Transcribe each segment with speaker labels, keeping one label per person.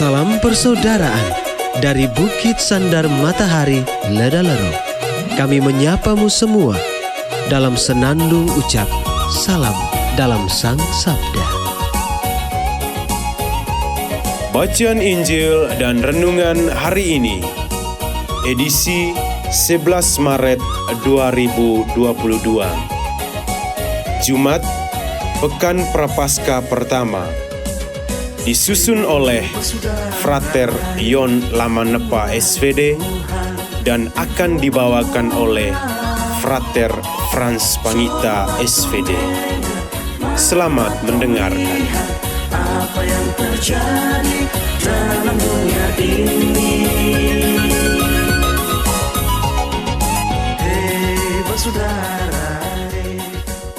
Speaker 1: Salam persaudaraan dari Bukit Sandar Matahari, Ledalero. Kami menyapamu semua dalam senandung ucap salam dalam Sang Sabda.
Speaker 2: Bacaan Injil dan Renungan hari ini, edisi 11 Maret 2022, Jumat, Pekan Prapaskah pertama, disusun oleh Frater Yon Lamanepa SVD dan akan dibawakan oleh Frater Franz Pangita SVD. Selamat mendengarkan.
Speaker 3: Apa yang terjadi dalam dunia ini? Hei bersaudara, hei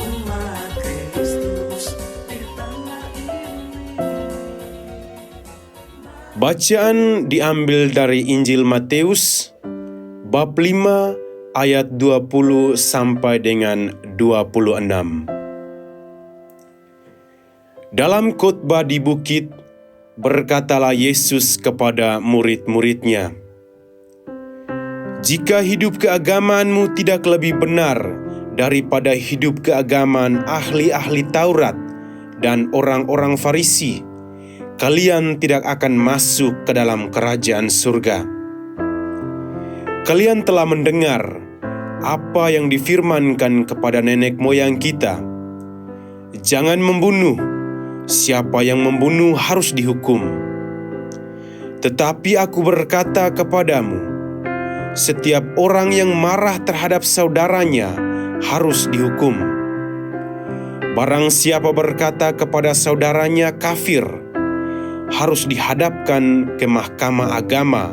Speaker 3: umat Kristus di tanah ini.
Speaker 2: Bacaan diambil dari Injil Matius bab 5 ayat 20 sampai dengan 26. Dalam khotbah di bukit, berkatalah Yesus kepada murid-muridnya, "Jika hidup keagamaanmu tidak lebih benar daripada hidup keagamaan ahli-ahli Taurat dan orang-orang Farisi, kalian tidak akan masuk ke dalam kerajaan surga. Kalian telah mendengar apa yang difirmankan kepada nenek moyang kita, jangan membunuh. Siapa yang membunuh harus dihukum. Tetapi aku berkata kepadamu, setiap orang yang marah terhadap saudaranya harus dihukum. Barang siapa berkata kepada saudaranya kafir, harus dihadapkan ke mahkamah agama,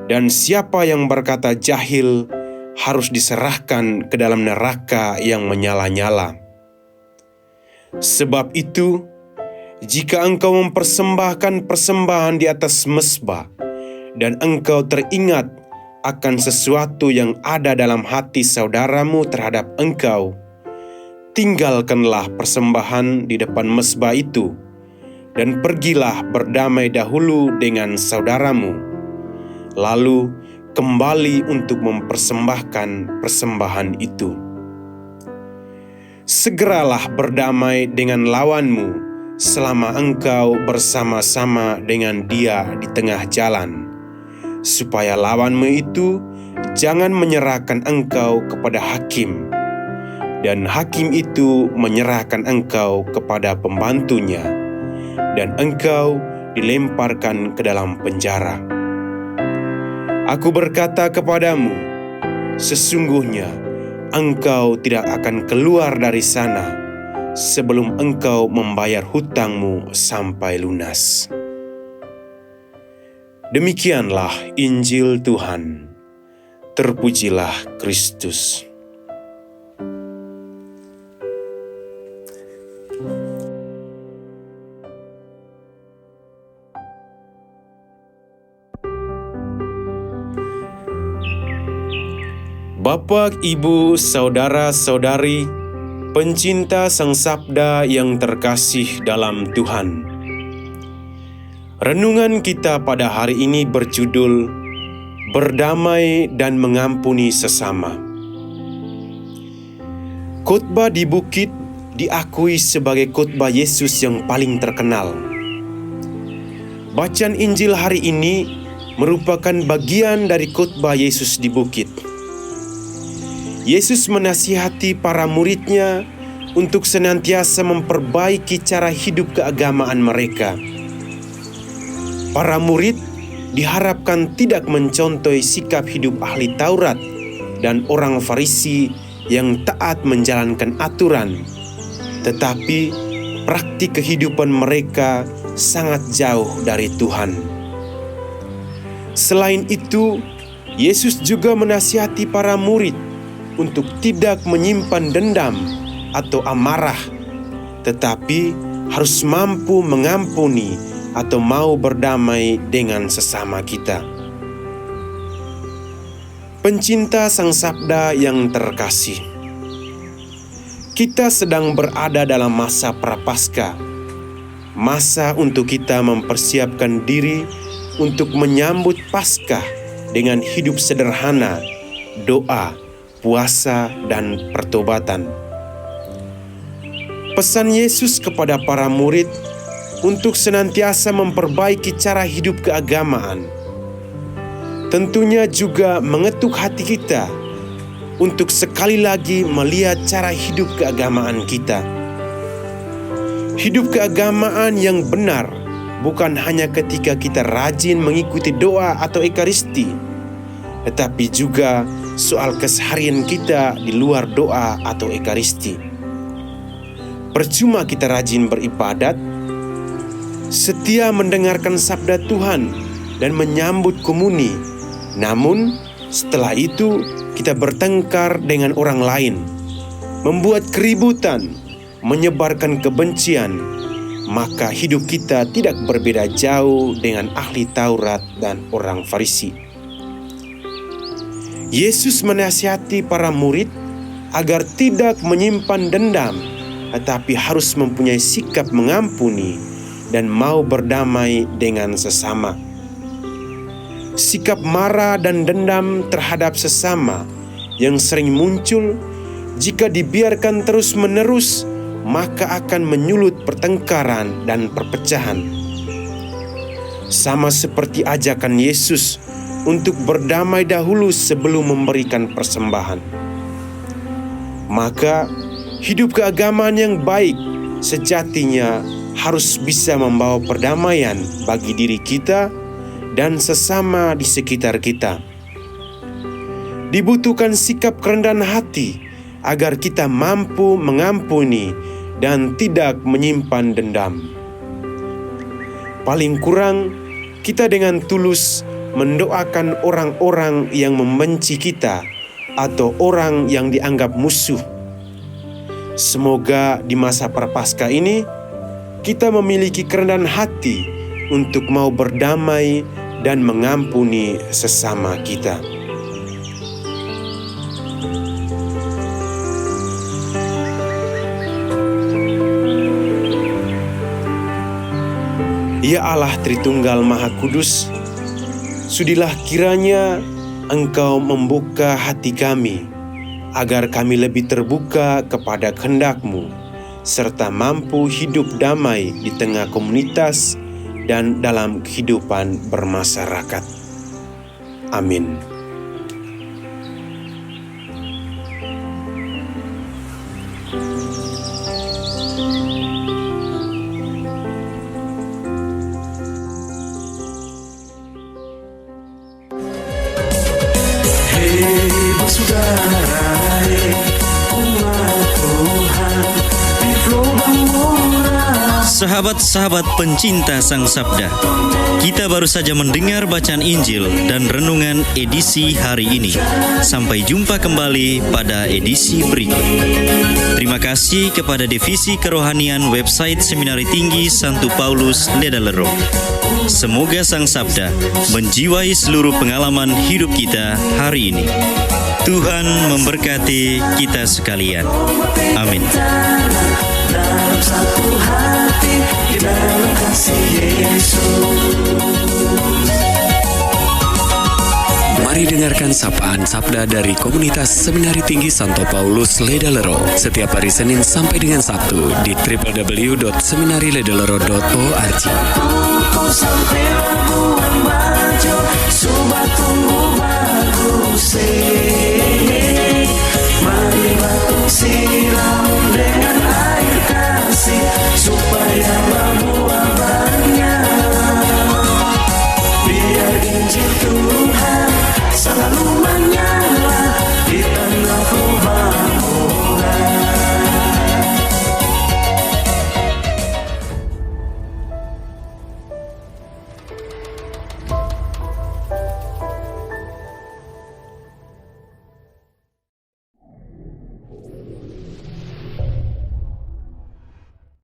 Speaker 2: dan siapa yang berkata jahil harus diserahkan ke dalam neraka yang menyala-nyala. Sebab itu, jika engkau mempersembahkan persembahan di atas mezbah, dan engkau teringat akan sesuatu yang ada dalam hati saudaramu terhadap engkau, tinggalkanlah persembahan di depan mezbah itu, dan pergilah berdamai dahulu dengan saudaramu, lalu kembali untuk mempersembahkan persembahan itu. Segeralah berdamai dengan lawanmu selama engkau bersama-sama dengan dia di tengah jalan, supaya lawanmu itu jangan menyerahkan engkau kepada hakim, dan hakim itu menyerahkan engkau kepada pembantunya, dan engkau dilemparkan ke dalam penjara. Aku berkata kepadamu, sesungguhnya engkau tidak akan keluar dari sana sebelum engkau membayar hutangmu sampai lunas." Demikianlah Injil Tuhan. Terpujilah Kristus. Bapak, Ibu, saudara-saudari, pencinta Sang Sabda yang terkasih dalam Tuhan. Renungan kita pada hari ini berjudul Berdamai dan Mengampuni Sesama. Khotbah di bukit diakui sebagai khotbah Yesus yang paling terkenal. Bacaan Injil hari ini merupakan bagian dari khotbah Yesus di bukit. Yesus menasihati para muridnya untuk senantiasa memperbaiki cara hidup keagamaan mereka. Para murid diharapkan tidak mencontohi sikap hidup ahli Taurat dan orang Farisi yang taat menjalankan aturan, tetapi praktik kehidupan mereka sangat jauh dari Tuhan. Selain itu, Yesus juga menasihati para murid untuk tidak menyimpan dendam atau amarah, tetapi harus mampu mengampuni atau mau berdamai dengan sesama kita. Pencinta Sang Sabda yang terkasih, kita sedang berada dalam masa Prapaskah, masa untuk kita mempersiapkan diri untuk menyambut Paskah dengan hidup sederhana, doa, puasa, dan pertobatan. Pesan Yesus kepada para murid untuk senantiasa memperbaiki cara hidup keagamaan tentunya juga mengetuk hati kita untuk sekali lagi melihat cara hidup keagamaan kita. Hidup keagamaan yang benar bukan hanya ketika kita rajin mengikuti doa atau ekaristi, tetapi juga soal keseharian kita di luar doa atau ekaristi. Percuma kita rajin beribadat, setia mendengarkan sabda Tuhan dan menyambut komuni, namun setelah itu kita bertengkar dengan orang lain, membuat keributan, menyebarkan kebencian, maka hidup kita tidak berbeda jauh dengan ahli Taurat dan orang Farisi. Yesus menasihati para murid agar tidak menyimpan dendam, tetapi harus mempunyai sikap mengampuni dan mau berdamai dengan sesama. Sikap marah dan dendam terhadap sesama yang sering muncul jika dibiarkan terus-menerus, maka akan menyulut pertengkaran dan perpecahan. Sama seperti ajakan Yesus untuk berdamai dahulu sebelum memberikan persembahan. Maka hidup keagamaan yang baik sejatinya harus bisa membawa perdamaian bagi diri kita dan sesama di sekitar kita. Dibutuhkan sikap kerendahan hati agar kita mampu mengampuni dan tidak menyimpan dendam. Paling kurang, kita dengan tulus mendoakan orang-orang yang membenci kita atau orang yang dianggap musuh. Semoga di masa Prapaskah ini kita memiliki kerendahan hati untuk mau berdamai dan mengampuni sesama kita. Ya Allah Tritunggal Maha Kudus, sudilah kiranya Engkau membuka hati kami, agar kami lebih terbuka kepada kehendak-Mu, serta mampu hidup damai di tengah komunitas dan dalam kehidupan bermasyarakat. Amin.
Speaker 3: Hei bersaudara, umat Tuhan di lubang murah.
Speaker 4: Sahabat-sahabat pencinta Sang Sabda, kita baru saja mendengar bacaan Injil dan renungan edisi hari ini. Sampai jumpa kembali pada edisi berikut. Terima kasih kepada Divisi Kerohanian website Seminari Tinggi Santo Paulus Ledalero. Semoga Sang Sabda menjiwai seluruh pengalaman hidup kita hari ini. Tuhan memberkati kita sekalian. Amin.
Speaker 3: Dalam satu hati, di dalam kasih Yesus.
Speaker 5: Mari dengarkan sapaan sabda dari Komunitas Seminari Tinggi Santo Paulus Ledalero setiap hari Senin sampai dengan Sabtu di www.seminariledalero.org.
Speaker 3: Kau sampai buang baju, sobat tunggu bagus. Mari batu siram dengan air kasih, supaya berbuah banyak. Biar Injil